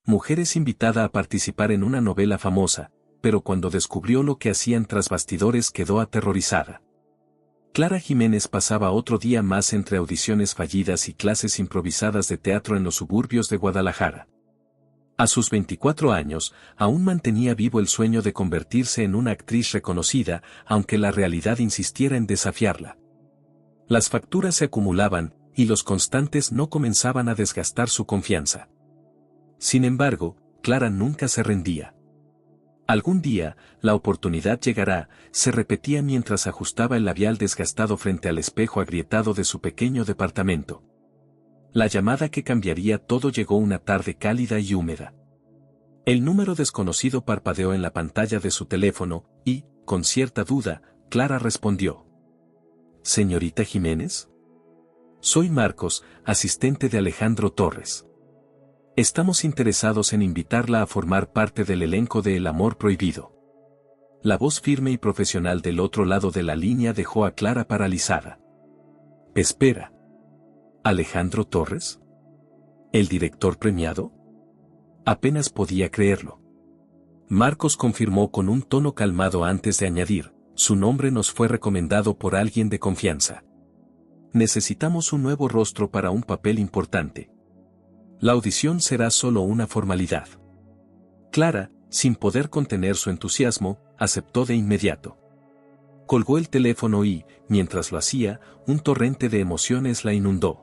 Mujeres invitada a participar en una novela famosa, pero cuando descubrió lo que hacían tras bastidores quedó aterrorizada. Clara Jiménez pasaba otro día más entre audiciones fallidas y clases improvisadas de teatro en los suburbios de Guadalajara. A sus 24 años, aún mantenía vivo el sueño de convertirse en una actriz reconocida, aunque la realidad insistiera en desafiarla. Las facturas se acumulaban, y los constantes no comenzaban a desgastar su confianza. Sin embargo, Clara nunca se rendía. Algún día, la oportunidad llegará, se repetía mientras ajustaba el labial desgastado frente al espejo agrietado de su pequeño departamento. La llamada que cambiaría todo llegó una tarde cálida y húmeda. El número desconocido parpadeó en la pantalla de su teléfono, y, con cierta duda, Clara respondió. «¿Señorita Jiménez? Soy Marcos, asistente de Alejandro Torres. Estamos interesados en invitarla a formar parte del elenco de El amor prohibido». La voz firme y profesional del otro lado de la línea dejó a Clara paralizada. «Espera. ¿Alejandro Torres? ¿El director premiado?». Apenas podía creerlo. Marcos confirmó con un tono calmado antes de añadir, «Su nombre nos fue recomendado por alguien de confianza. Necesitamos un nuevo rostro para un papel importante. La audición será solo una formalidad». Clara, sin poder contener su entusiasmo, aceptó de inmediato. Colgó el teléfono y, mientras lo hacía, un torrente de emociones la inundó.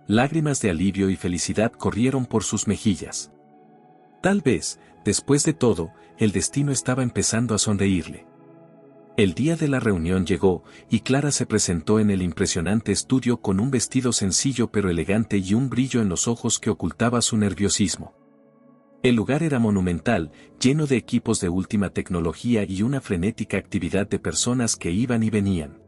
Lágrimas de alivio y felicidad corrieron por sus mejillas. Tal vez, después de todo, el destino estaba empezando a sonreírle. El día de la reunión llegó, y Clara se presentó en el impresionante estudio con un vestido sencillo pero elegante y un brillo en los ojos que ocultaba su nerviosismo. El lugar era monumental, lleno de equipos de última tecnología y una frenética actividad de personas que iban y venían.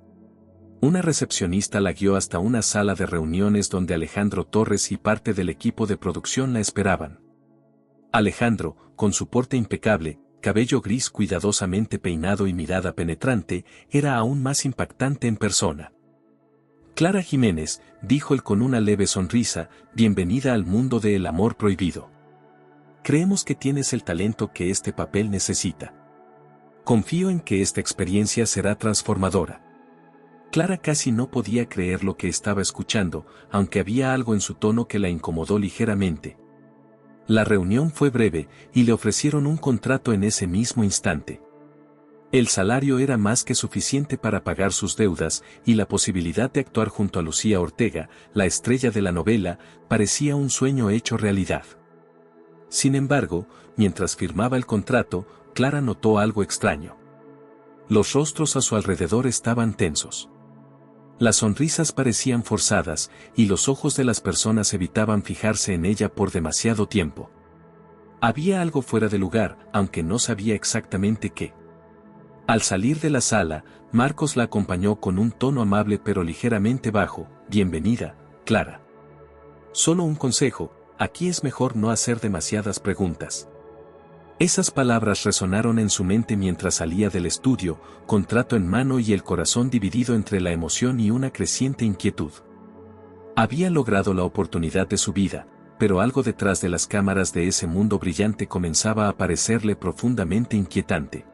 Una recepcionista la guió hasta una sala de reuniones donde Alejandro Torres y parte del equipo de producción la esperaban. Alejandro, con su porte impecable, cabello gris cuidadosamente peinado y mirada penetrante, era aún más impactante en persona. «Clara Jiménez», dijo él con una leve sonrisa, «bienvenida al mundo de El amor prohibido. Creemos que tienes el talento que este papel necesita. Confío en que esta experiencia será transformadora». Clara casi no podía creer lo que estaba escuchando, aunque había algo en su tono que la incomodó ligeramente. La reunión fue breve, y le ofrecieron un contrato en ese mismo instante. El salario era más que suficiente para pagar sus deudas, y la posibilidad de actuar junto a Lucía Ortega, la estrella de la novela, parecía un sueño hecho realidad. Sin embargo, mientras firmaba el contrato, Clara notó algo extraño. Los rostros a su alrededor estaban tensos. Las sonrisas parecían forzadas, y los ojos de las personas evitaban fijarse en ella por demasiado tiempo. Había algo fuera de lugar, aunque no sabía exactamente qué. Al salir de la sala, Marcos la acompañó con un tono amable pero ligeramente bajo. «Bienvenida, Clara. Solo un consejo, aquí es mejor no hacer demasiadas preguntas». Esas palabras resonaron en su mente mientras salía del estudio, contrato en mano y el corazón dividido entre la emoción y una creciente inquietud. Había logrado la oportunidad de su vida, pero algo detrás de las cámaras de ese mundo brillante comenzaba a parecerle profundamente inquietante.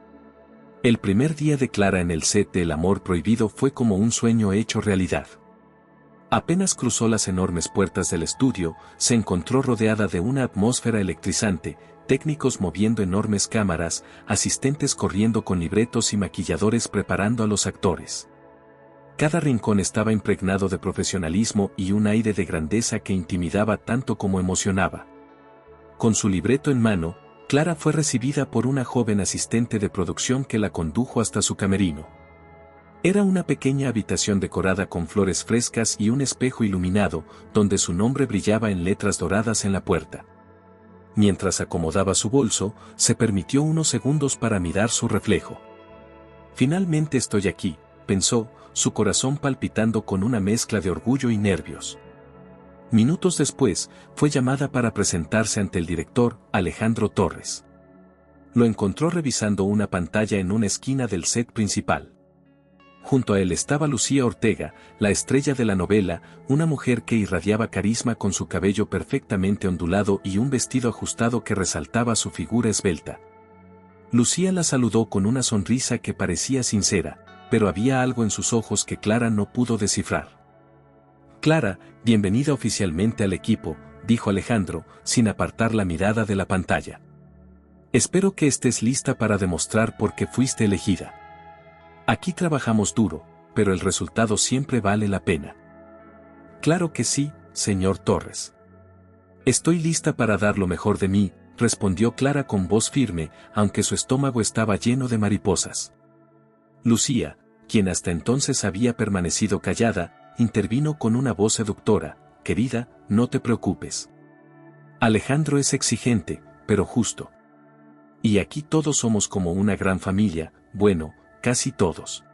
El primer día de Clara en el set de El amor prohibido fue como un sueño hecho realidad. Apenas cruzó las enormes puertas del estudio, se encontró rodeada de una atmósfera electrizante, técnicos moviendo enormes cámaras, asistentes corriendo con libretos y maquilladores preparando a los actores. Cada rincón estaba impregnado de profesionalismo y un aire de grandeza que intimidaba tanto como emocionaba. Con su libreto en mano, Clara fue recibida por una joven asistente de producción que la condujo hasta su camerino. Era una pequeña habitación decorada con flores frescas y un espejo iluminado, donde su nombre brillaba en letras doradas en la puerta. Mientras acomodaba su bolso, se permitió unos segundos para mirar su reflejo. «Finalmente estoy aquí», pensó, su corazón palpitando con una mezcla de orgullo y nervios. Minutos después, fue llamada para presentarse ante el director, Alejandro Torres. Lo encontró revisando una pantalla en una esquina del set principal. Junto a él estaba Lucía Ortega, la estrella de la novela, una mujer que irradiaba carisma con su cabello perfectamente ondulado y un vestido ajustado que resaltaba su figura esbelta. Lucía la saludó con una sonrisa que parecía sincera, pero había algo en sus ojos que Clara no pudo descifrar. «Clara, bienvenida oficialmente al equipo», dijo Alejandro, sin apartar la mirada de la pantalla. «Espero que estés lista para demostrar por qué fuiste elegida. Aquí trabajamos duro, pero el resultado siempre vale la pena». «Claro que sí, señor Torres. Estoy lista para dar lo mejor de mí», respondió Clara con voz firme, aunque su estómago estaba lleno de mariposas. Lucía, quien hasta entonces había permanecido callada, intervino con una voz seductora: «Querida, no te preocupes. Alejandro es exigente, pero justo. Y aquí todos somos como una gran familia, bueno, casi todos».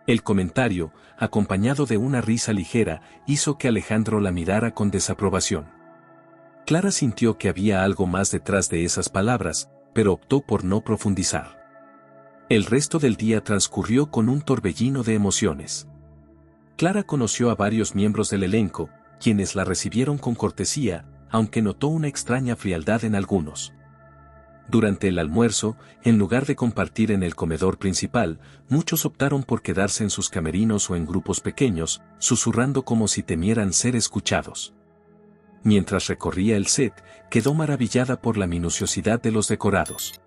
El comentario, acompañado de una risa ligera, hizo que Alejandro la mirara con desaprobación. Clara sintió que había algo más detrás de esas palabras, pero optó por no profundizar. El resto del día transcurrió con un torbellino de emociones. Clara conoció a varios miembros del elenco, quienes la recibieron con cortesía, aunque notó una extraña frialdad en algunos. Durante el almuerzo, en lugar de compartir en el comedor principal, muchos optaron por quedarse en sus camerinos o en grupos pequeños, susurrando como si temieran ser escuchados. Mientras recorría el set, quedó maravillada por la minuciosidad de los decorados.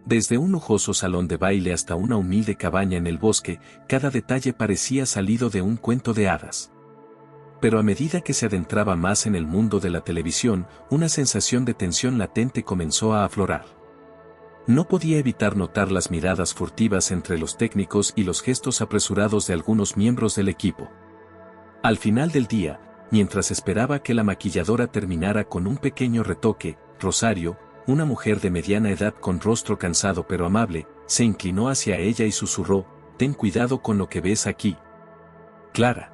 Desde un lujoso salón de baile hasta una humilde cabaña en el bosque, cada detalle parecía salido de un cuento de hadas. Pero a medida que se adentraba más en el mundo de la televisión, una sensación de tensión latente comenzó a aflorar. No podía evitar notar las miradas furtivas entre los técnicos y los gestos apresurados de algunos miembros del equipo. Al final del día, mientras esperaba que la maquilladora terminara con un pequeño retoque, Rosario, una mujer de mediana edad con rostro cansado pero amable, se inclinó hacia ella y susurró: «Ten cuidado con lo que ves aquí, Clara.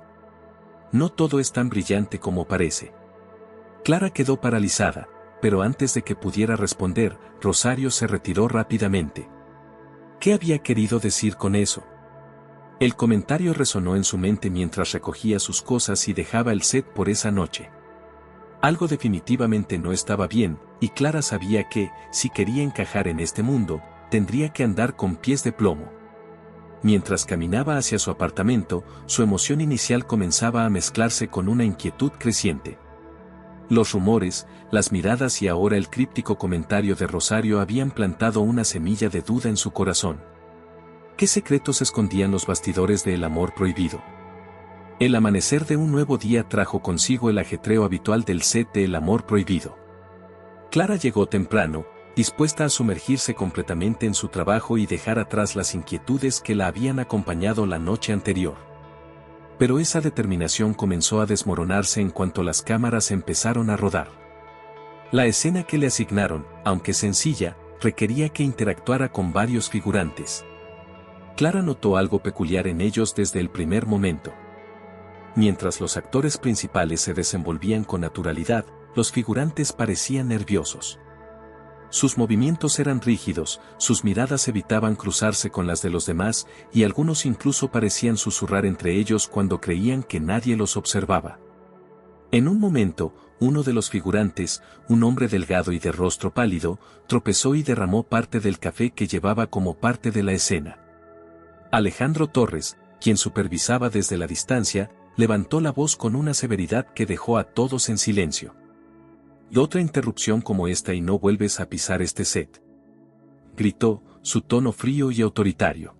No todo es tan brillante como parece». Clara quedó paralizada, pero antes de que pudiera responder, Rosario se retiró rápidamente. ¿Qué había querido decir con eso? El comentario resonó en su mente mientras recogía sus cosas y dejaba el set por esa noche. Algo definitivamente no estaba bien, y Clara sabía que, si quería encajar en este mundo, tendría que andar con pies de plomo. Mientras caminaba hacia su apartamento, su emoción inicial comenzaba a mezclarse con una inquietud creciente. Los rumores, las miradas y ahora el críptico comentario de Rosario habían plantado una semilla de duda en su corazón. ¿Qué secretos escondían los bastidores de El amor prohibido? El amanecer de un nuevo día trajo consigo el ajetreo habitual del set de El amor prohibido. Clara llegó temprano, dispuesta a sumergirse completamente en su trabajo y dejar atrás las inquietudes que la habían acompañado la noche anterior. Pero esa determinación comenzó a desmoronarse en cuanto las cámaras empezaron a rodar. La escena que le asignaron, aunque sencilla, requería que interactuara con varios figurantes. Clara notó algo peculiar en ellos desde el primer momento. Mientras los actores principales se desenvolvían con naturalidad, los figurantes parecían nerviosos. Sus movimientos eran rígidos, sus miradas evitaban cruzarse con las de los demás, y algunos incluso parecían susurrar entre ellos cuando creían que nadie los observaba. En un momento, uno de los figurantes, un hombre delgado y de rostro pálido, tropezó y derramó parte del café que llevaba como parte de la escena. Alejandro Torres, quien supervisaba desde la distancia, levantó la voz con una severidad que dejó a todos en silencio. «Y otra interrupción como esta y no vuelves a pisar este set», gritó, su tono frío y autoritario.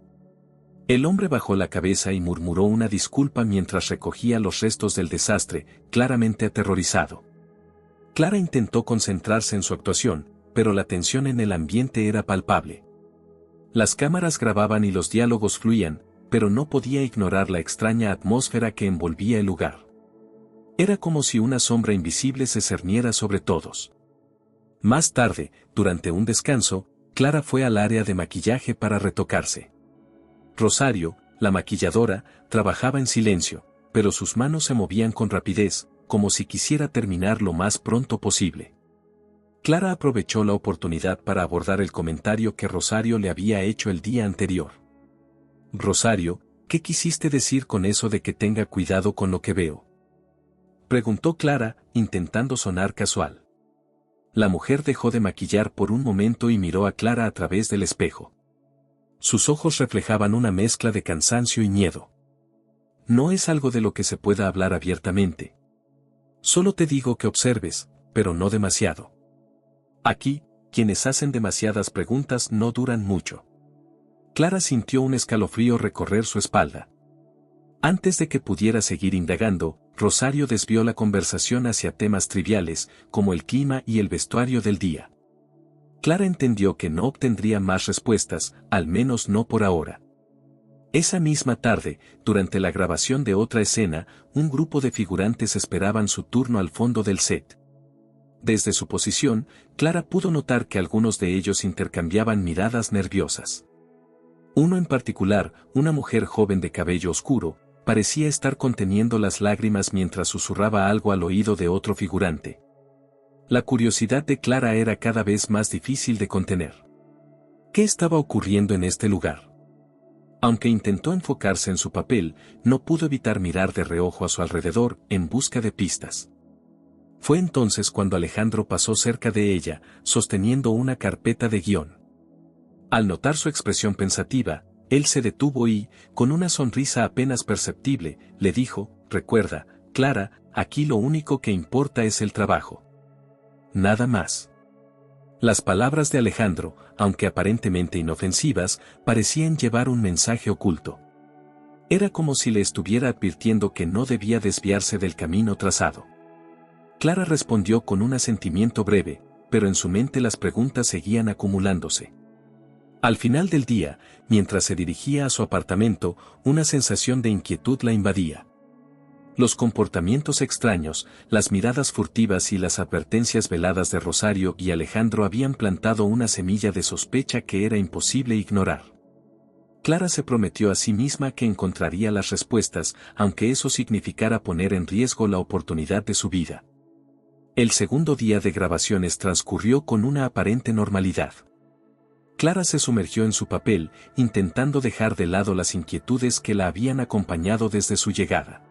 El hombre bajó la cabeza y murmuró una disculpa mientras recogía los restos del desastre, claramente aterrorizado. Clara intentó concentrarse en su actuación, pero la tensión en el ambiente era palpable. Las cámaras grababan y los diálogos fluían, pero no podía ignorar la extraña atmósfera que envolvía el lugar. Era como si una sombra invisible se cerniera sobre todos. Más tarde, durante un descanso, Clara fue al área de maquillaje para retocarse. Rosario, la maquilladora, trabajaba en silencio, pero sus manos se movían con rapidez, como si quisiera terminar lo más pronto posible. Clara aprovechó la oportunidad para abordar el comentario que Rosario le había hecho el día anterior. «Rosario, ¿Qué quisiste decir con eso de que tenga cuidado con lo que veo? Preguntó Clara, intentando sonar casual. La mujer dejó de maquillar por un momento y miró a Clara a través del espejo. Sus ojos reflejaban una mezcla de cansancio y miedo. No es algo de lo que se pueda hablar abiertamente. Solo te digo que observes, pero no demasiado. Aquí, quienes hacen demasiadas preguntas no duran mucho. Clara sintió un escalofrío recorrer su espalda. Antes de que pudiera seguir indagando, Rosario desvió la conversación hacia temas triviales, como el clima y el vestuario del día. Clara entendió que no obtendría más respuestas, al menos no por ahora. Esa misma tarde, durante la grabación de otra escena, un grupo de figurantes esperaban su turno al fondo del set. Desde su posición, Clara pudo notar que algunos de ellos intercambiaban miradas nerviosas. Uno en particular, una mujer joven de cabello oscuro, parecía estar conteniendo las lágrimas mientras susurraba algo al oído de otro figurante. La curiosidad de Clara era cada vez más difícil de contener. ¿Qué estaba ocurriendo en este lugar? Aunque intentó enfocarse en su papel, no pudo evitar mirar de reojo a su alrededor en busca de pistas. Fue entonces cuando Alejandro pasó cerca de ella, sosteniendo una carpeta de guión. Al notar su expresión pensativa, él se detuvo y, con una sonrisa apenas perceptible, le dijo: «Recuerda, Clara, aquí lo único que importa es el trabajo. Nada más». Las palabras de Alejandro, aunque aparentemente inofensivas, parecían llevar un mensaje oculto. Era como si le estuviera advirtiendo que no debía desviarse del camino trazado. Clara respondió con un asentimiento breve, pero en su mente las preguntas seguían acumulándose. Al final del día, mientras se dirigía a su apartamento, una sensación de inquietud la invadía. Los comportamientos extraños, las miradas furtivas y las advertencias veladas de Rosario y Alejandro habían plantado una semilla de sospecha que era imposible ignorar. Clara se prometió a sí misma que encontraría las respuestas, aunque eso significara poner en riesgo la oportunidad de su vida. El segundo día de grabaciones transcurrió con una aparente normalidad. Clara se sumergió en su papel, intentando dejar de lado las inquietudes que la habían acompañado desde su llegada.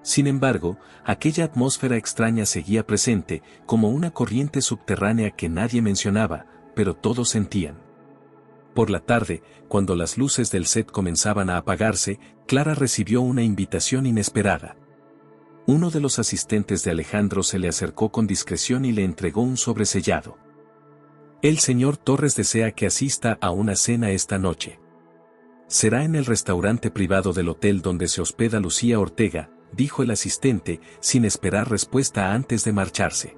Sin embargo, aquella atmósfera extraña seguía presente, como una corriente subterránea que nadie mencionaba, pero todos sentían. Por la tarde, cuando las luces del set comenzaban a apagarse, Clara recibió una invitación inesperada. Uno de los asistentes de Alejandro se le acercó con discreción y le entregó un sobresellado. «El señor Torres desea que asista a una cena esta noche. Será en el restaurante privado del hotel donde se hospeda Lucía Ortega», dijo el asistente, sin esperar respuesta antes de marcharse.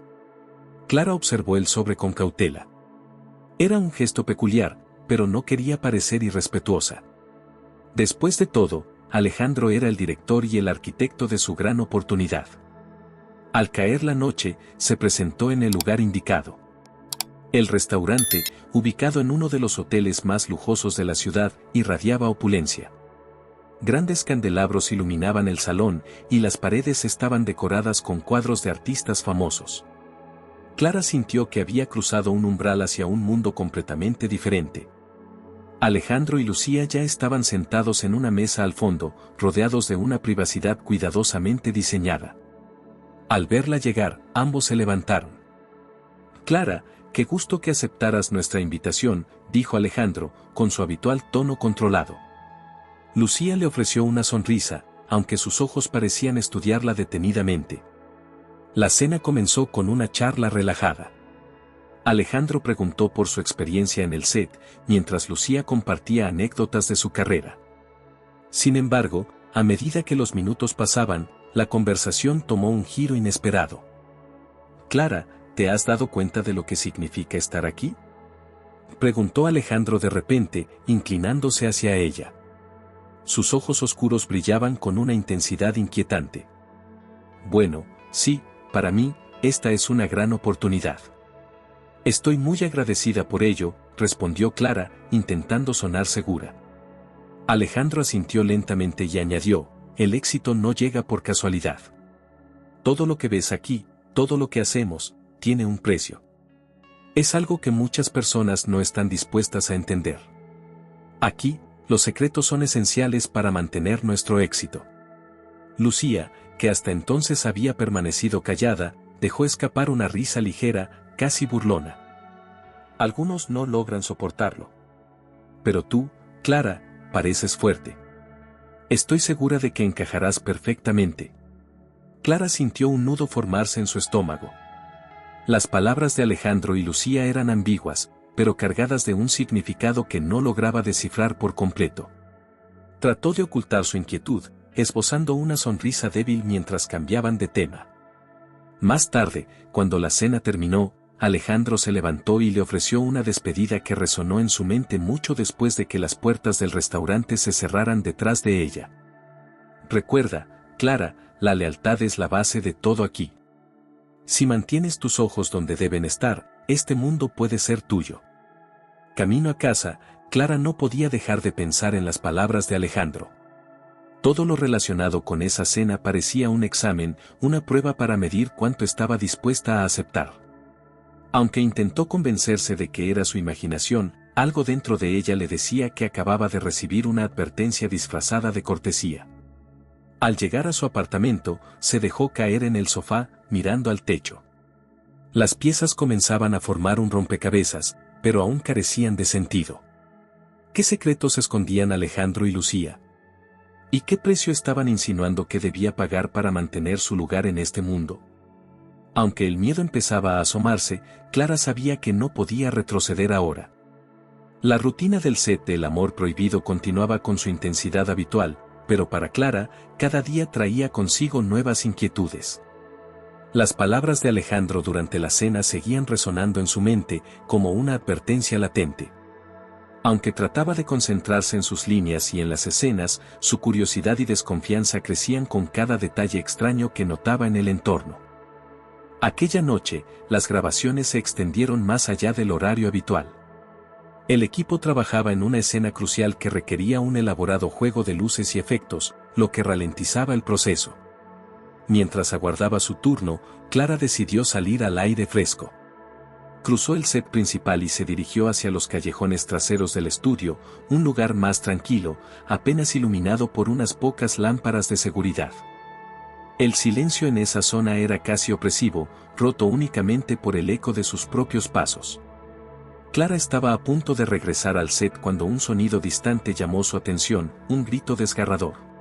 Clara observó el sobre con cautela. Era un gesto peculiar, pero no quería parecer irrespetuosa. Después de todo, Alejandro era el director y el arquitecto de su gran oportunidad. Al caer la noche, se presentó en el lugar indicado. El restaurante, ubicado en uno de los hoteles más lujosos de la ciudad, irradiaba opulencia. Grandes candelabros iluminaban el salón, y las paredes estaban decoradas con cuadros de artistas famosos. Clara sintió que había cruzado un umbral hacia un mundo completamente diferente. Alejandro y Lucía ya estaban sentados en una mesa al fondo, rodeados de una privacidad cuidadosamente diseñada. Al verla llegar, ambos se levantaron. «Clara, qué gusto que aceptaras nuestra invitación», dijo Alejandro, con su habitual tono controlado. Lucía le ofreció una sonrisa, aunque sus ojos parecían estudiarla detenidamente. La cena comenzó con una charla relajada. Alejandro preguntó por su experiencia en el set, mientras Lucía compartía anécdotas de su carrera. Sin embargo, a medida que los minutos pasaban, la conversación tomó un giro inesperado. «Clara, ¿te has dado cuenta de lo que significa estar aquí?», preguntó Alejandro de repente, inclinándose hacia ella. Sus ojos oscuros brillaban con una intensidad inquietante. «Bueno, sí, para mí, esta es una gran oportunidad. Estoy muy agradecida por ello», respondió Clara, intentando sonar segura. Alejandro asintió lentamente y añadió: «El éxito no llega por casualidad. Todo lo que ves aquí, todo lo que hacemos, tiene un precio. Es algo que muchas personas no están dispuestas a entender. Aquí, Los secretos son esenciales para mantener nuestro éxito. Lucía, que hasta entonces había permanecido callada, dejó escapar una risa ligera, casi burlona. Algunos no logran soportarlo. Pero tú, Clara, pareces fuerte. Estoy segura de que encajarás perfectamente. Clara sintió un nudo formarse en su estómago. Las palabras de Alejandro y Lucía eran ambiguas, pero cargadas de un significado que no lograba descifrar por completo. Trató de ocultar su inquietud, esbozando una sonrisa débil mientras cambiaban de tema. Más tarde, cuando la cena terminó, Alejandro se levantó y le ofreció una despedida que resonó en su mente mucho después de que las puertas del restaurante se cerraran detrás de ella. Recuerda, Clara, la lealtad es la base de todo aquí. Si mantienes tus ojos donde deben estar, este mundo puede ser tuyo. Camino a casa, Clara no podía dejar de pensar en las palabras de Alejandro. Todo lo relacionado con esa cena parecía un examen, una prueba para medir cuánto estaba dispuesta a aceptar. Aunque intentó convencerse de que era su imaginación, algo dentro de ella le decía que acababa de recibir una advertencia disfrazada de cortesía. Al llegar a su apartamento, se dejó caer en el sofá, mirando al techo. Las piezas comenzaban a formar un rompecabezas, pero aún carecían de sentido. ¿Qué secretos escondían Alejandro y Lucía? ¿Y qué precio estaban insinuando que debía pagar para mantener su lugar en este mundo? Aunque el miedo empezaba a asomarse, Clara sabía que no podía retroceder ahora. La rutina del set del amor prohibido continuaba con su intensidad habitual, pero para Clara, cada día traía consigo nuevas inquietudes. Las palabras de Alejandro durante la cena seguían resonando en su mente como una advertencia latente. Aunque trataba de concentrarse en sus líneas y en las escenas, su curiosidad y desconfianza crecían con cada detalle extraño que notaba en el entorno. Aquella noche, las grabaciones se extendieron más allá del horario habitual. El equipo trabajaba en una escena crucial que requería un elaborado juego de luces y efectos, lo que ralentizaba el proceso. Mientras aguardaba su turno, Clara decidió salir al aire fresco. Cruzó el set principal y se dirigió hacia los callejones traseros del estudio, un lugar más tranquilo, apenas iluminado por unas pocas lámparas de seguridad. El silencio en esa zona era casi opresivo, roto únicamente por el eco de sus propios pasos. Clara estaba a punto de regresar al set cuando un sonido distante llamó su atención, un grito desgarrador.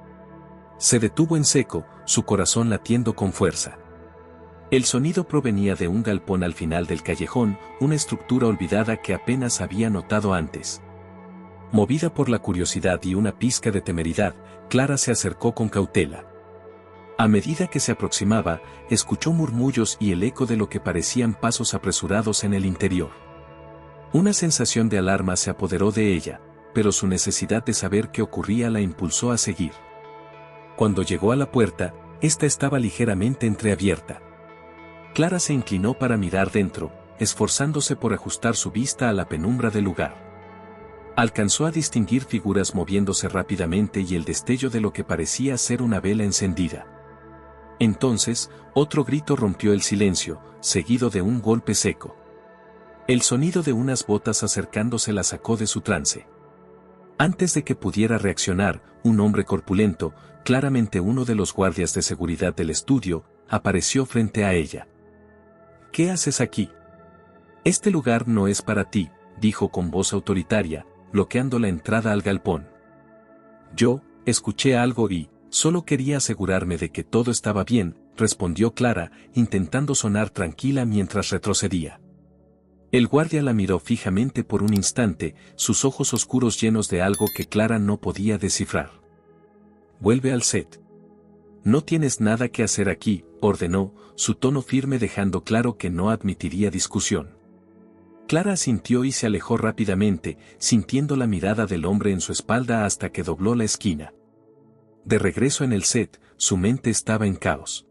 Se detuvo en seco, su corazón latiendo con fuerza. El sonido provenía de un galpón al final del callejón, una estructura olvidada que apenas había notado antes. Movida por la curiosidad y una pizca de temeridad, Clara se acercó con cautela. A medida que se aproximaba, escuchó murmullos y el eco de lo que parecían pasos apresurados en el interior. Una sensación de alarma se apoderó de ella, pero su necesidad de saber qué ocurría la impulsó a seguir. Cuando llegó a la puerta, esta estaba ligeramente entreabierta. Clara se inclinó para mirar dentro, esforzándose por ajustar su vista a la penumbra del lugar. Alcanzó a distinguir figuras moviéndose rápidamente y el destello de lo que parecía ser una vela encendida. Entonces, otro grito rompió el silencio, seguido de un golpe seco. El sonido de unas botas acercándose la sacó de su trance. Antes de que pudiera reaccionar, un hombre corpulento, claramente uno de los guardias de seguridad del estudio, apareció frente a ella. ¿Qué haces aquí? Este lugar no es para ti, dijo con voz autoritaria, bloqueando la entrada al galpón. Yo, escuché algo y, solo quería asegurarme de que todo estaba bien, respondió Clara, intentando sonar tranquila mientras retrocedía. El guardia la miró fijamente por un instante, sus ojos oscuros llenos de algo que Clara no podía descifrar. Vuelve al set. No tienes nada que hacer aquí, ordenó, su tono firme dejando claro que no admitiría discusión. Clara asintió y se alejó rápidamente, sintiendo la mirada del hombre en su espalda hasta que dobló la esquina. De regreso en el set, su mente estaba en caos.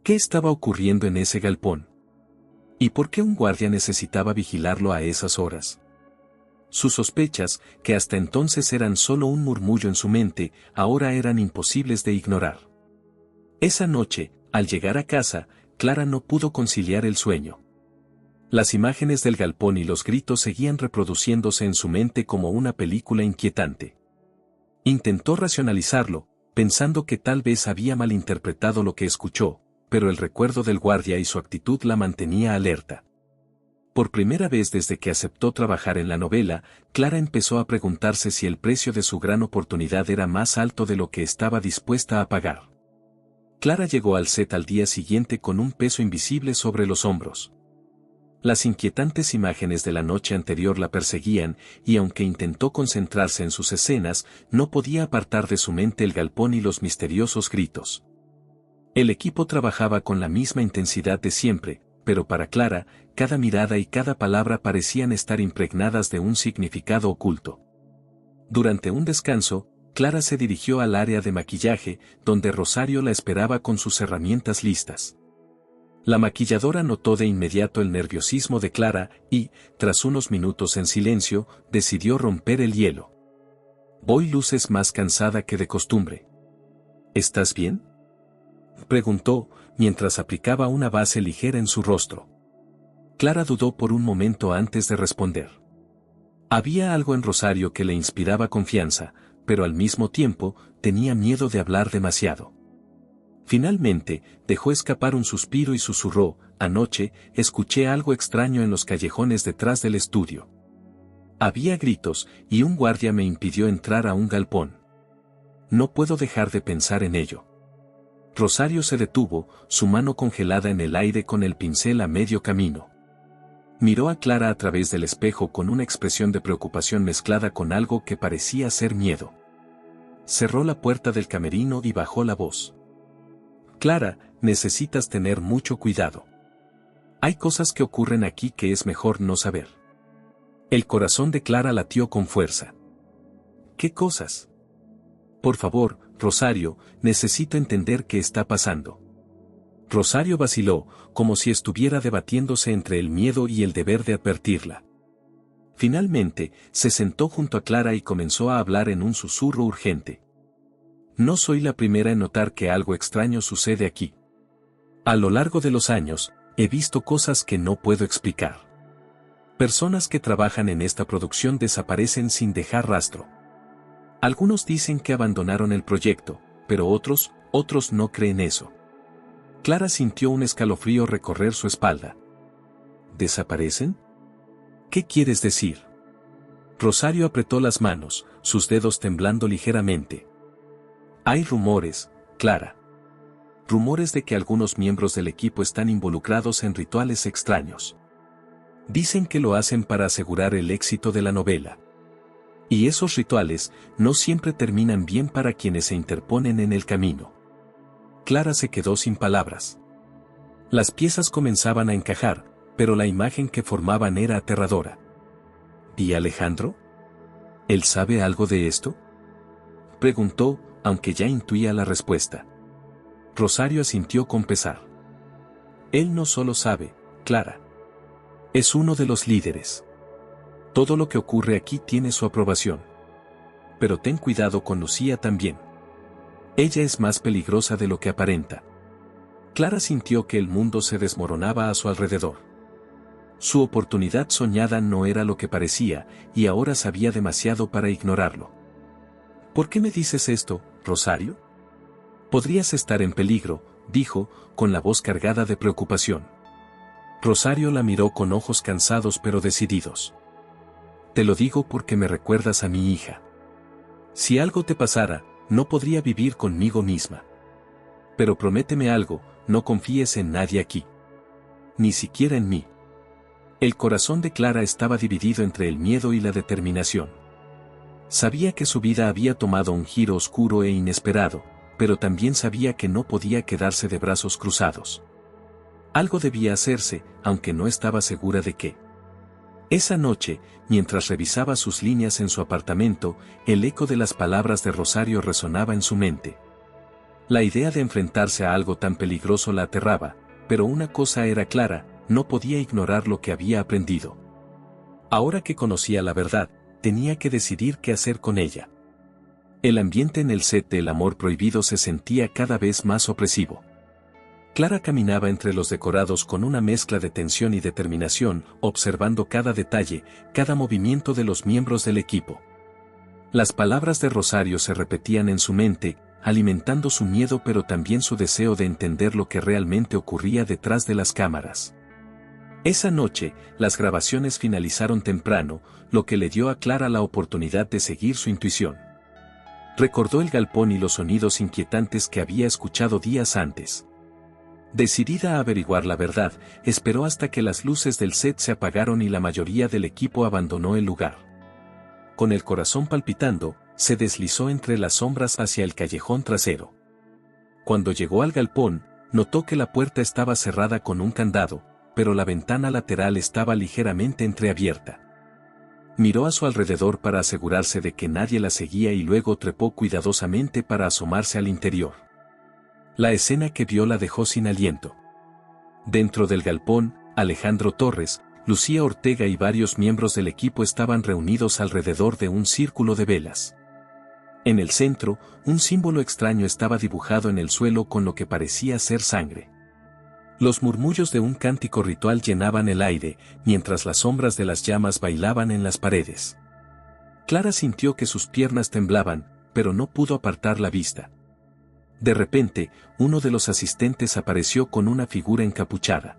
¿Qué estaba ocurriendo en ese galpón? ¿Y por qué un guardia necesitaba vigilarlo a esas horas? Sus sospechas, que hasta entonces eran solo un murmullo en su mente, ahora eran imposibles de ignorar. Esa noche, al llegar a casa, Clara no pudo conciliar el sueño. Las imágenes del galpón y los gritos seguían reproduciéndose en su mente como una película inquietante. Intentó racionalizarlo, pensando que tal vez había malinterpretado lo que escuchó, pero el recuerdo del guardia y su actitud la mantenía alerta. Por primera vez desde que aceptó trabajar en la novela, Clara empezó a preguntarse si el precio de su gran oportunidad era más alto de lo que estaba dispuesta a pagar. Clara llegó al set al día siguiente con un peso invisible sobre los hombros. Las inquietantes imágenes de la noche anterior la perseguían, y aunque intentó concentrarse en sus escenas, no podía apartar de su mente el galpón y los misteriosos gritos. El equipo trabajaba con la misma intensidad de siempre, pero para Clara, cada mirada y cada palabra parecían estar impregnadas de un significado oculto. Durante un descanso, Clara se dirigió al área de maquillaje, donde Rosario la esperaba con sus herramientas listas. La maquilladora notó de inmediato el nerviosismo de Clara y, tras unos minutos en silencio, decidió romper el hielo. «Hoy luces más cansada que de costumbre. ¿Estás bien?», preguntó, mientras aplicaba una base ligera en su rostro. Clara dudó por un momento antes de responder. Había algo en Rosario que le inspiraba confianza, pero al mismo tiempo, tenía miedo de hablar demasiado. Finalmente, dejó escapar un suspiro y susurró: «Anoche, escuché algo extraño en los callejones detrás del estudio. Había gritos, y un guardia me impidió entrar a un galpón. No puedo dejar de pensar en ello». Rosario se detuvo, su mano congelada en el aire con el pincel a medio camino. Miró a Clara a través del espejo con una expresión de preocupación mezclada con algo que parecía ser miedo. Cerró la puerta del camerino y bajó la voz. «Clara, necesitas tener mucho cuidado. Hay cosas que ocurren aquí que es mejor no saber». El corazón de Clara latió con fuerza. «¿Qué cosas?». «Por favor, Rosario, necesito entender qué está pasando». Rosario vaciló, como si estuviera debatiéndose entre el miedo y el deber de advertirla. Finalmente, se sentó junto a Clara y comenzó a hablar en un susurro urgente. «No soy la primera en notar que algo extraño sucede aquí. A lo largo de los años, he visto cosas que no puedo explicar. Personas que trabajan en esta producción desaparecen sin dejar rastro. Algunos dicen que abandonaron el proyecto, pero otros no creen eso». Clara sintió un escalofrío recorrer su espalda. «¿Desaparecen? ¿Qué quieres decir?». Rosario apretó las manos, sus dedos temblando ligeramente. «Hay rumores, Clara. Rumores de que algunos miembros del equipo están involucrados en rituales extraños. Dicen que lo hacen para asegurar el éxito de la novela. Y esos rituales no siempre terminan bien para quienes se interponen en el camino». Clara se quedó sin palabras. Las piezas comenzaban a encajar, pero la imagen que formaban era aterradora. ¿Y Alejandro? ¿Él sabe algo de esto?, preguntó, aunque ya intuía la respuesta. Rosario asintió con pesar. «Él no solo sabe, Clara. Es uno de los líderes. Todo lo que ocurre aquí tiene su aprobación. Pero ten cuidado con Lucía también. Ella es más peligrosa de lo que aparenta». Clara sintió que el mundo se desmoronaba a su alrededor. Su oportunidad soñada no era lo que parecía, y ahora sabía demasiado para ignorarlo. «¿Por qué me dices esto, Rosario?». «Podrías estar en peligro», dijo, con la voz cargada de preocupación. Rosario la miró con ojos cansados pero decididos. «Te lo digo porque me recuerdas a mi hija. Si algo te pasara, no podría vivir conmigo misma. Pero prométeme algo, no confíes en nadie aquí. Ni siquiera en mí». El corazón de Clara estaba dividido entre el miedo y la determinación. Sabía que su vida había tomado un giro oscuro e inesperado, pero también sabía que no podía quedarse de brazos cruzados. Algo debía hacerse, aunque no estaba segura de qué. Esa noche, mientras revisaba sus líneas en su apartamento, el eco de las palabras de Rosario resonaba en su mente. La idea de enfrentarse a algo tan peligroso la aterraba, pero una cosa era clara: no podía ignorar lo que había aprendido. Ahora que conocía la verdad, tenía que decidir qué hacer con ella. El ambiente en el set de El amor prohibido se sentía cada vez más opresivo. Clara caminaba entre los decorados con una mezcla de tensión y determinación, observando cada detalle, cada movimiento de los miembros del equipo. Las palabras de Rosario se repetían en su mente, alimentando su miedo pero también su deseo de entender lo que realmente ocurría detrás de las cámaras. Esa noche, las grabaciones finalizaron temprano, lo que le dio a Clara la oportunidad de seguir su intuición. Recordó el galpón y los sonidos inquietantes que había escuchado días antes. Decidida a averiguar la verdad, esperó hasta que las luces del set se apagaron y la mayoría del equipo abandonó el lugar. Con el corazón palpitando, se deslizó entre las sombras hacia el callejón trasero. Cuando llegó al galpón, notó que la puerta estaba cerrada con un candado, pero la ventana lateral estaba ligeramente entreabierta. Miró a su alrededor para asegurarse de que nadie la seguía y luego trepó cuidadosamente para asomarse al interior. La escena que vio la dejó sin aliento. Dentro del galpón, Alejandro Torres, Lucía Ortega y varios miembros del equipo estaban reunidos alrededor de un círculo de velas. En el centro, un símbolo extraño estaba dibujado en el suelo con lo que parecía ser sangre. Los murmullos de un cántico ritual llenaban el aire, mientras las sombras de las llamas bailaban en las paredes. Clara sintió que sus piernas temblaban, pero no pudo apartar la vista. De repente, uno de los asistentes apareció con una figura encapuchada.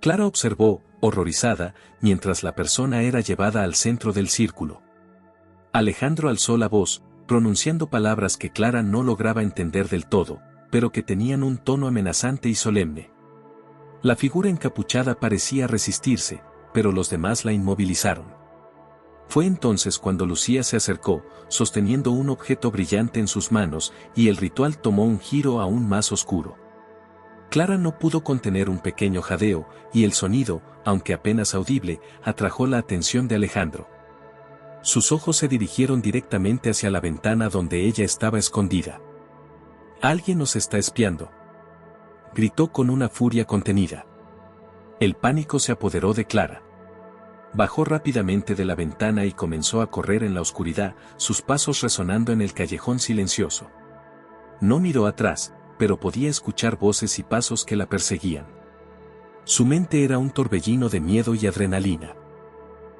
Clara observó, horrorizada, mientras la persona era llevada al centro del círculo. Alejandro alzó la voz, pronunciando palabras que Clara no lograba entender del todo, pero que tenían un tono amenazante y solemne. La figura encapuchada parecía resistirse, pero los demás la inmovilizaron. Fue entonces cuando Lucía se acercó, sosteniendo un objeto brillante en sus manos, y el ritual tomó un giro aún más oscuro. Clara no pudo contener un pequeño jadeo, y el sonido, aunque apenas audible, atrajo la atención de Alejandro. Sus ojos se dirigieron directamente hacia la ventana donde ella estaba escondida. «Alguien nos está espiando», gritó con una furia contenida. El pánico se apoderó de Clara. Bajó rápidamente de la ventana y comenzó a correr en la oscuridad, sus pasos resonando en el callejón silencioso. No miró atrás, pero podía escuchar voces y pasos que la perseguían. Su mente era un torbellino de miedo y adrenalina.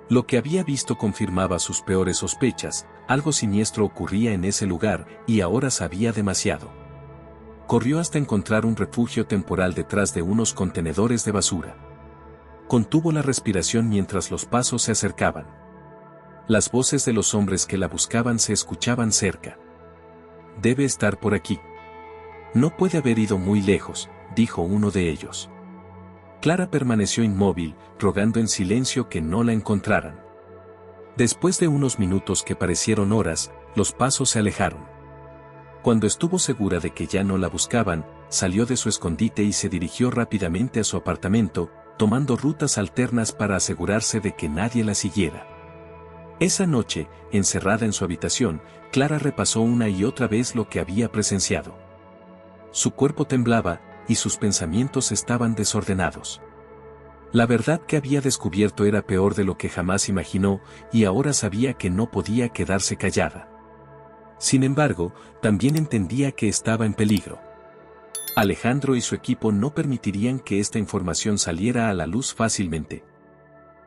Lo que había visto confirmaba sus peores sospechas, algo siniestro ocurría en ese lugar, y ahora sabía demasiado. Corrió hasta encontrar un refugio temporal detrás de unos contenedores de basura. Contuvo la respiración mientras los pasos se acercaban. Las voces de los hombres que la buscaban se escuchaban cerca. «Debe estar por aquí. No puede haber ido muy lejos», dijo uno de ellos. Clara permaneció inmóvil, rogando en silencio que no la encontraran. Después de unos minutos que parecieron horas, los pasos se alejaron. Cuando estuvo segura de que ya no la buscaban, salió de su escondite y se dirigió rápidamente a su apartamento, tomando rutas alternas para asegurarse de que nadie la siguiera. Esa noche, encerrada en su habitación, Clara repasó una y otra vez lo que había presenciado. Su cuerpo temblaba, y sus pensamientos estaban desordenados. La verdad que había descubierto era peor de lo que jamás imaginó, y ahora sabía que no podía quedarse callada. Sin embargo, también entendía que estaba en peligro. Alejandro y su equipo no permitirían que esta información saliera a la luz fácilmente.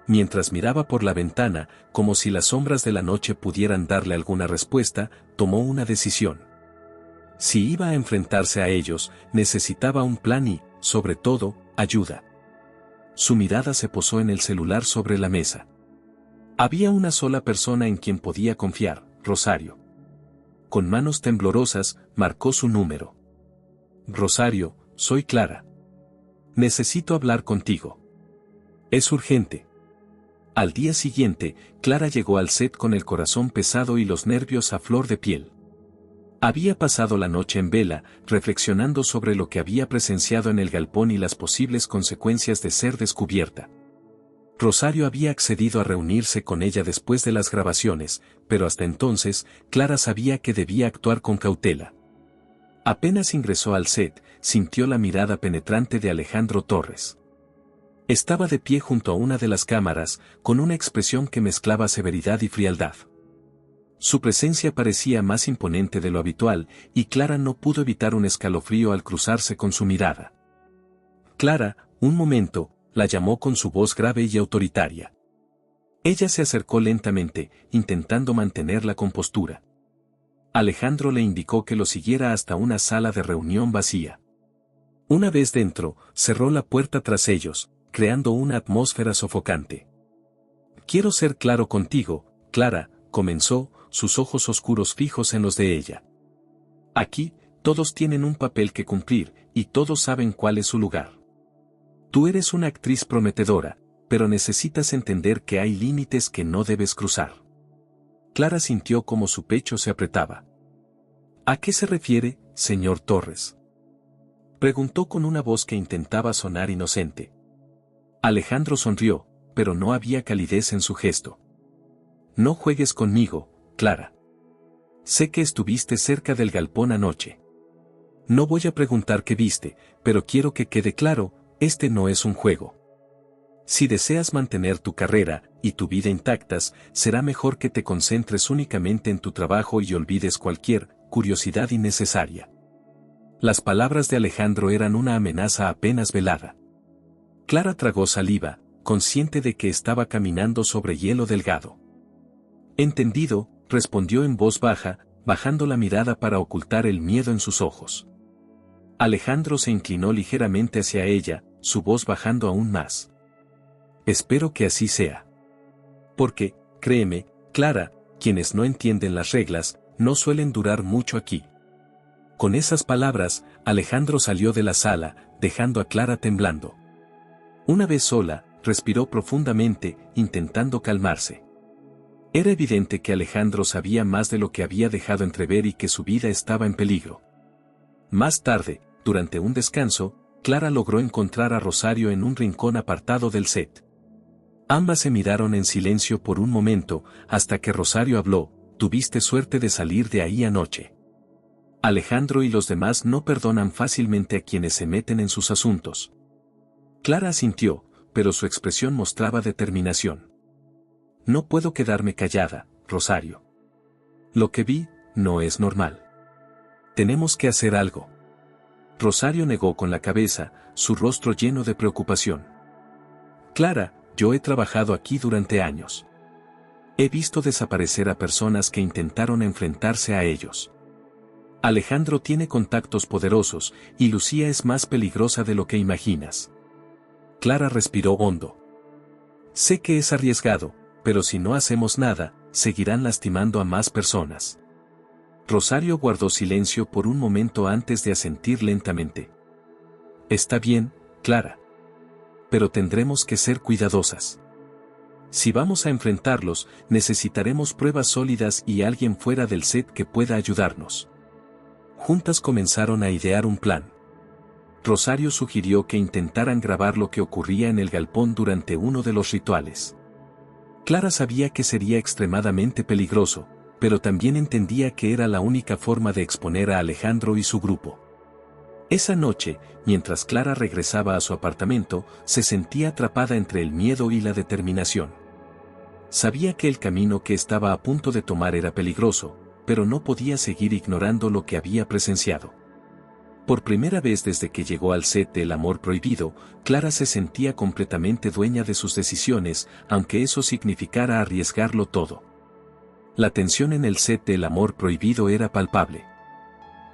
Mientras miraba por la ventana, como si las sombras de la noche pudieran darle alguna respuesta, tomó una decisión. Si iba a enfrentarse a ellos, necesitaba un plan y, sobre todo, ayuda. Su mirada se posó en el celular sobre la mesa. Había una sola persona en quien podía confiar, Rosario. Con manos temblorosas, marcó su número. «Rosario, soy Clara. Necesito hablar contigo. Es urgente». Al día siguiente, Clara llegó al set con el corazón pesado y los nervios a flor de piel. Había pasado la noche en vela, reflexionando sobre lo que había presenciado en el galpón y las posibles consecuencias de ser descubierta. Rosario había accedido a reunirse con ella después de las grabaciones, pero hasta entonces, Clara sabía que debía actuar con cautela. Apenas ingresó al set, sintió la mirada penetrante de Alejandro Torres. Estaba de pie junto a una de las cámaras, con una expresión que mezclaba severidad y frialdad. Su presencia parecía más imponente de lo habitual, y Clara no pudo evitar un escalofrío al cruzarse con su mirada. «Clara, un momento», la llamó con su voz grave y autoritaria. Ella se acercó lentamente, intentando mantener la compostura. Alejandro le indicó que lo siguiera hasta una sala de reunión vacía. Una vez dentro, cerró la puerta tras ellos, creando una atmósfera sofocante. «Quiero ser claro contigo, Clara», comenzó, sus ojos oscuros fijos en los de ella. «Aquí, todos tienen un papel que cumplir, y todos saben cuál es su lugar. Tú eres una actriz prometedora, pero necesitas entender que hay límites que no debes cruzar». Clara sintió como su pecho se apretaba. «¿A qué se refiere, señor Torres?», preguntó con una voz que intentaba sonar inocente. Alejandro sonrió, pero no había calidez en su gesto. «No juegues conmigo, Clara. Sé que estuviste cerca del galpón anoche. No voy a preguntar qué viste, pero quiero que quede claro, este no es un juego. Si deseas mantener tu carrera y tu vida intactas, será mejor que te concentres únicamente en tu trabajo y olvides cualquier curiosidad innecesaria». Las palabras de Alejandro eran una amenaza apenas velada. Clara tragó saliva, consciente de que estaba caminando sobre hielo delgado. «Entendido», respondió en voz baja, bajando la mirada para ocultar el miedo en sus ojos. Alejandro se inclinó ligeramente hacia ella, su voz bajando aún más. «Espero que así sea. Porque, créeme, Clara, quienes no entienden las reglas, no suelen durar mucho aquí». Con esas palabras, Alejandro salió de la sala, dejando a Clara temblando. Una vez sola, respiró profundamente, intentando calmarse. Era evidente que Alejandro sabía más de lo que había dejado entrever y que su vida estaba en peligro. Más tarde, durante un descanso, Clara logró encontrar a Rosario en un rincón apartado del set. Ambas se miraron en silencio por un momento, hasta que Rosario habló: «Tuviste suerte de salir de ahí anoche. Alejandro y los demás no perdonan fácilmente a quienes se meten en sus asuntos». Clara asintió, pero su expresión mostraba determinación. «No puedo quedarme callada, Rosario. Lo que vi, no es normal. Tenemos que hacer algo». Rosario negó con la cabeza, su rostro lleno de preocupación. «Clara, yo he trabajado aquí durante años. He visto desaparecer a personas que intentaron enfrentarse a ellos. Alejandro tiene contactos poderosos, y Lucía es más peligrosa de lo que imaginas». Clara respiró hondo. «Sé que es arriesgado, pero si no hacemos nada, seguirán lastimando a más personas». Rosario guardó silencio por un momento antes de asentir lentamente. «Está bien, Clara. Pero tendremos que ser cuidadosas. Si vamos a enfrentarlos, necesitaremos pruebas sólidas y alguien fuera del set que pueda ayudarnos». Juntas comenzaron a idear un plan. Rosario sugirió que intentaran grabar lo que ocurría en el galpón durante uno de los rituales. Clara sabía que sería extremadamente peligroso, pero también entendía que era la única forma de exponer a Alejandro y su grupo. Esa noche, mientras Clara regresaba a su apartamento, se sentía atrapada entre el miedo y la determinación. Sabía que el camino que estaba a punto de tomar era peligroso, pero no podía seguir ignorando lo que había presenciado. Por primera vez desde que llegó al set de El Amor Prohibido, Clara se sentía completamente dueña de sus decisiones, aunque eso significara arriesgarlo todo. La tensión en el set de El Amor Prohibido era palpable.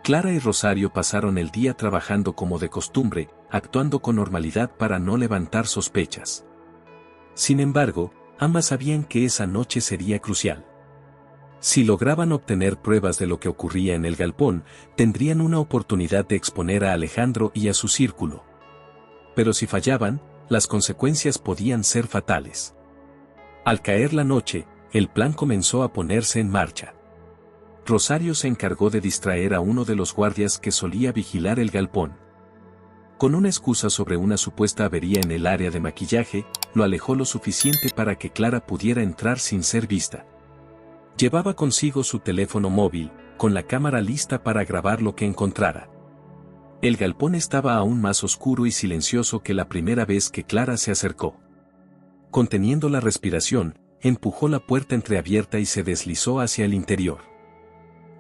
Clara y Rosario pasaron el día trabajando como de costumbre, actuando con normalidad para no levantar sospechas. Sin embargo, ambas sabían que esa noche sería crucial. Si lograban obtener pruebas de lo que ocurría en el galpón, tendrían una oportunidad de exponer a Alejandro y a su círculo. Pero si fallaban, las consecuencias podían ser fatales. Al caer la noche, el plan comenzó a ponerse en marcha. Rosario se encargó de distraer a uno de los guardias que solía vigilar el galpón. Con una excusa sobre una supuesta avería en el área de maquillaje, lo alejó lo suficiente para que Clara pudiera entrar sin ser vista. Llevaba consigo su teléfono móvil, con la cámara lista para grabar lo que encontrara. El galpón estaba aún más oscuro y silencioso que la primera vez que Clara se acercó. Conteniendo la respiración, empujó la puerta entreabierta y se deslizó hacia el interior.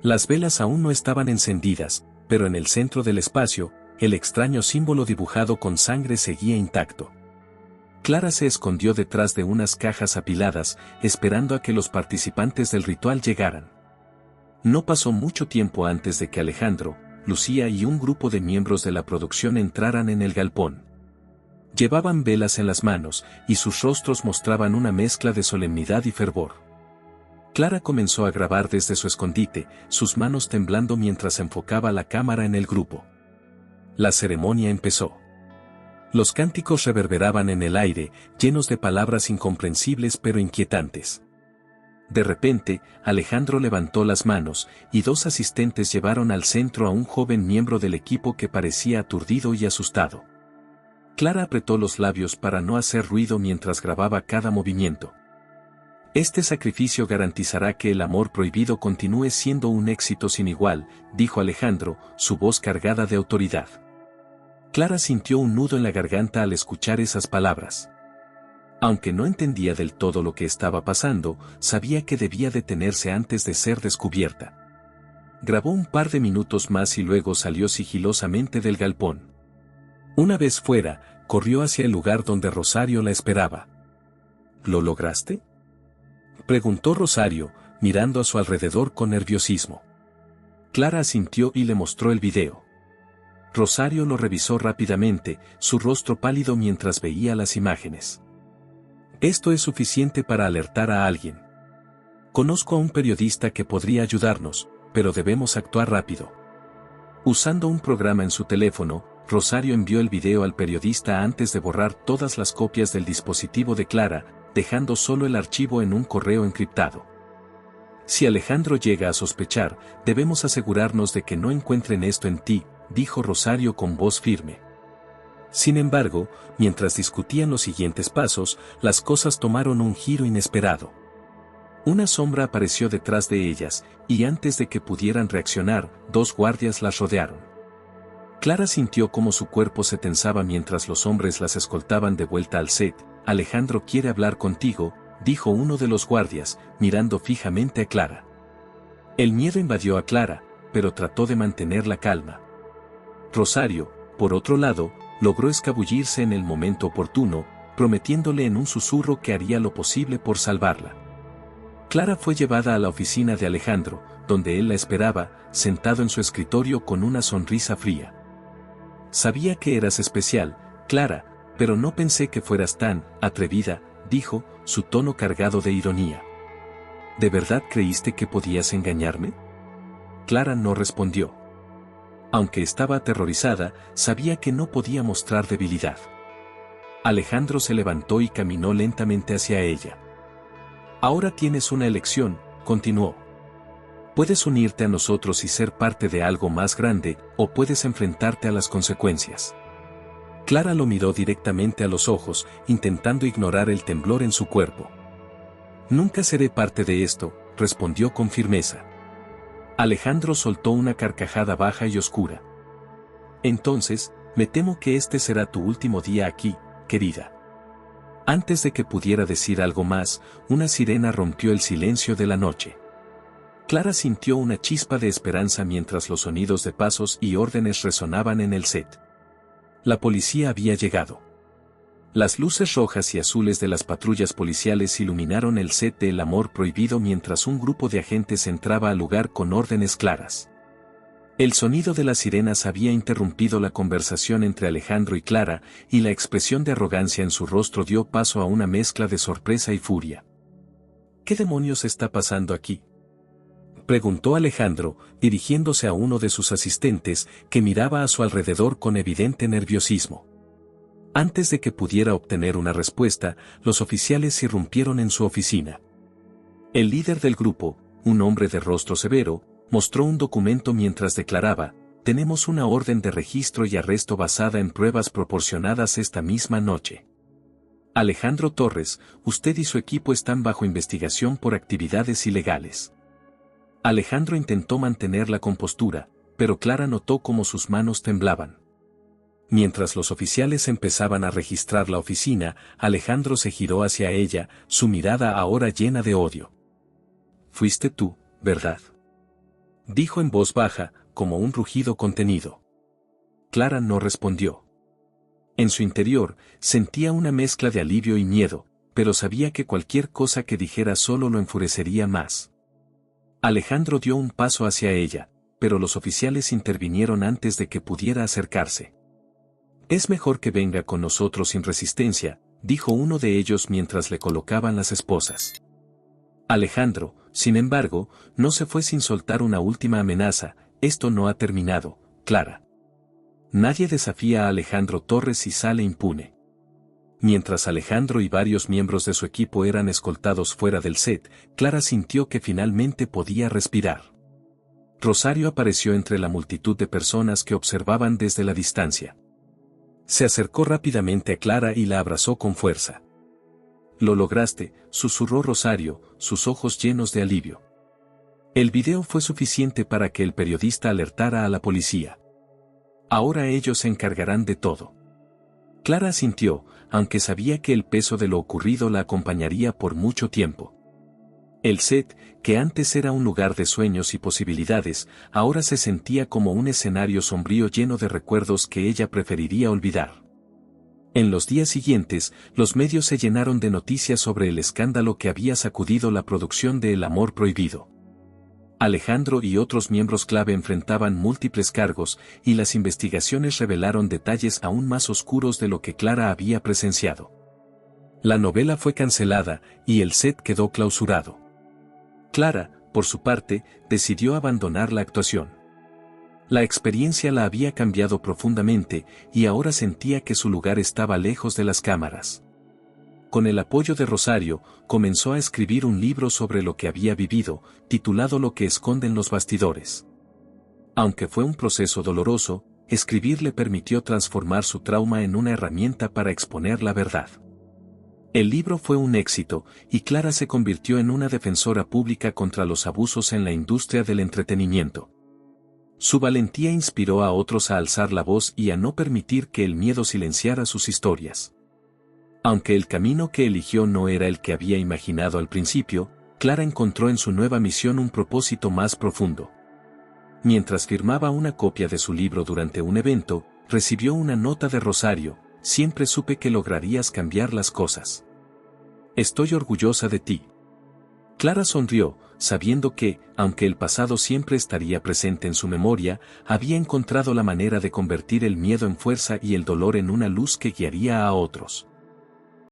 Las velas aún no estaban encendidas, pero en el centro del espacio, el extraño símbolo dibujado con sangre seguía intacto. Clara se escondió detrás de unas cajas apiladas, esperando a que los participantes del ritual llegaran. No pasó mucho tiempo antes de que Alejandro, Lucía y un grupo de miembros de la producción entraran en el galpón. Llevaban velas en las manos, y sus rostros mostraban una mezcla de solemnidad y fervor. Clara comenzó a grabar desde su escondite, sus manos temblando mientras enfocaba la cámara en el grupo. La ceremonia empezó. Los cánticos reverberaban en el aire, llenos de palabras incomprensibles pero inquietantes. De repente, Alejandro levantó las manos, y dos asistentes llevaron al centro a un joven miembro del equipo que parecía aturdido y asustado. Clara apretó los labios para no hacer ruido mientras grababa cada movimiento. Este sacrificio garantizará que el amor prohibido continúe siendo un éxito sin igual, dijo Alejandro, su voz cargada de autoridad. Clara sintió un nudo en la garganta al escuchar esas palabras. Aunque no entendía del todo lo que estaba pasando, sabía que debía detenerse antes de ser descubierta. Grabó un par de minutos más y luego salió sigilosamente del galpón. Una vez fuera, corrió hacia el lugar donde Rosario la esperaba. ¿Lo lograste?, preguntó Rosario, mirando a su alrededor con nerviosismo. Clara asintió y le mostró el video. Rosario lo revisó rápidamente, su rostro pálido mientras veía las imágenes. Esto es suficiente para alertar a alguien. Conozco a un periodista que podría ayudarnos, pero debemos actuar rápido. Usando un programa en su teléfono, Rosario envió el video al periodista antes de borrar todas las copias del dispositivo de Clara, dejando solo el archivo en un correo encriptado. Si Alejandro llega a sospechar, debemos asegurarnos de que no encuentren esto en ti, dijo Rosario con voz firme. Sin embargo, mientras discutían los siguientes pasos, las cosas tomaron un giro inesperado. Una sombra apareció detrás de ellas, y antes de que pudieran reaccionar, dos guardias las rodearon. Clara sintió cómo su cuerpo se tensaba mientras los hombres las escoltaban de vuelta al set. Alejandro quiere hablar contigo, dijo uno de los guardias, mirando fijamente a Clara. El miedo invadió a Clara, pero trató de mantener la calma. Rosario, por otro lado, logró escabullirse en el momento oportuno, prometiéndole en un susurro que haría lo posible por salvarla. Clara fue llevada a la oficina de Alejandro, donde él la esperaba, sentado en su escritorio con una sonrisa fría. Sabía que eras especial, Clara, pero no pensé que fueras tan atrevida, dijo, su tono cargado de ironía. ¿De verdad creíste que podías engañarme? Clara no respondió. Aunque estaba aterrorizada, sabía que no podía mostrar debilidad. Alejandro se levantó y caminó lentamente hacia ella. Ahora tienes una elección, continuó. Puedes unirte a nosotros y ser parte de algo más grande, o puedes enfrentarte a las consecuencias. Clara lo miró directamente a los ojos, intentando ignorar el temblor en su cuerpo. Nunca seré parte de esto, respondió con firmeza. Alejandro soltó una carcajada baja y oscura. Entonces, me temo que este será tu último día aquí, querida. Antes de que pudiera decir algo más, una sirena rompió el silencio de la noche. Clara sintió una chispa de esperanza mientras los sonidos de pasos y órdenes resonaban en el set. La policía había llegado. Las luces rojas y azules de las patrullas policiales iluminaron el set de El Amor Prohibido mientras un grupo de agentes entraba al lugar con órdenes claras. El sonido de las sirenas había interrumpido la conversación entre Alejandro y Clara, y la expresión de arrogancia en su rostro dio paso a una mezcla de sorpresa y furia. ¿Qué demonios está pasando aquí?, preguntó Alejandro, dirigiéndose a uno de sus asistentes, que miraba a su alrededor con evidente nerviosismo. Antes de que pudiera obtener una respuesta, los oficiales irrumpieron en su oficina. El líder del grupo, un hombre de rostro severo, mostró un documento mientras declaraba: «Tenemos una orden de registro y arresto basada en pruebas proporcionadas esta misma noche. Alejandro Torres, usted y su equipo están bajo investigación por actividades ilegales». Alejandro intentó mantener la compostura, pero Clara notó cómo sus manos temblaban. Mientras los oficiales empezaban a registrar la oficina, Alejandro se giró hacia ella, su mirada ahora llena de odio. «Fuiste tú, ¿verdad?», dijo en voz baja, como un rugido contenido. Clara no respondió. En su interior, sentía una mezcla de alivio y miedo, pero sabía que cualquier cosa que dijera solo lo enfurecería más. Alejandro dio un paso hacia ella, pero los oficiales intervinieron antes de que pudiera acercarse. «Es mejor que venga con nosotros sin resistencia», dijo uno de ellos mientras le colocaban las esposas. Alejandro, sin embargo, no se fue sin soltar una última amenaza: «Esto no ha terminado, Clara. Nadie desafía a Alejandro Torres y sale impune». Mientras Alejandro y varios miembros de su equipo eran escoltados fuera del set, Clara sintió que finalmente podía respirar. Rosario apareció entre la multitud de personas que observaban desde la distancia. Se acercó rápidamente a Clara y la abrazó con fuerza. «Lo lograste», susurró Rosario, sus ojos llenos de alivio. El video fue suficiente para que el periodista alertara a la policía. «Ahora ellos se encargarán de todo». Clara asintió, aunque sabía que el peso de lo ocurrido la acompañaría por mucho tiempo. El set, que antes era un lugar de sueños y posibilidades, ahora se sentía como un escenario sombrío lleno de recuerdos que ella preferiría olvidar. En los días siguientes, los medios se llenaron de noticias sobre el escándalo que había sacudido la producción de El amor prohibido. Alejandro y otros miembros clave enfrentaban múltiples cargos, y las investigaciones revelaron detalles aún más oscuros de lo que Clara había presenciado. La novela fue cancelada, y el set quedó clausurado. Clara, por su parte, decidió abandonar la actuación. La experiencia la había cambiado profundamente, y ahora sentía que su lugar estaba lejos de las cámaras. Con el apoyo de Rosario, comenzó a escribir un libro sobre lo que había vivido, titulado Lo que esconden los bastidores. Aunque fue un proceso doloroso, escribir le permitió transformar su trauma en una herramienta para exponer la verdad. El libro fue un éxito, y Clara se convirtió en una defensora pública contra los abusos en la industria del entretenimiento. Su valentía inspiró a otros a alzar la voz y a no permitir que el miedo silenciara sus historias. Aunque el camino que eligió no era el que había imaginado al principio, Clara encontró en su nueva misión un propósito más profundo. Mientras firmaba una copia de su libro durante un evento, recibió una nota de Rosario: «Siempre supe que lograrías cambiar las cosas. Estoy orgullosa de ti». Clara sonrió, sabiendo que, aunque el pasado siempre estaría presente en su memoria, había encontrado la manera de convertir el miedo en fuerza y el dolor en una luz que guiaría a otros.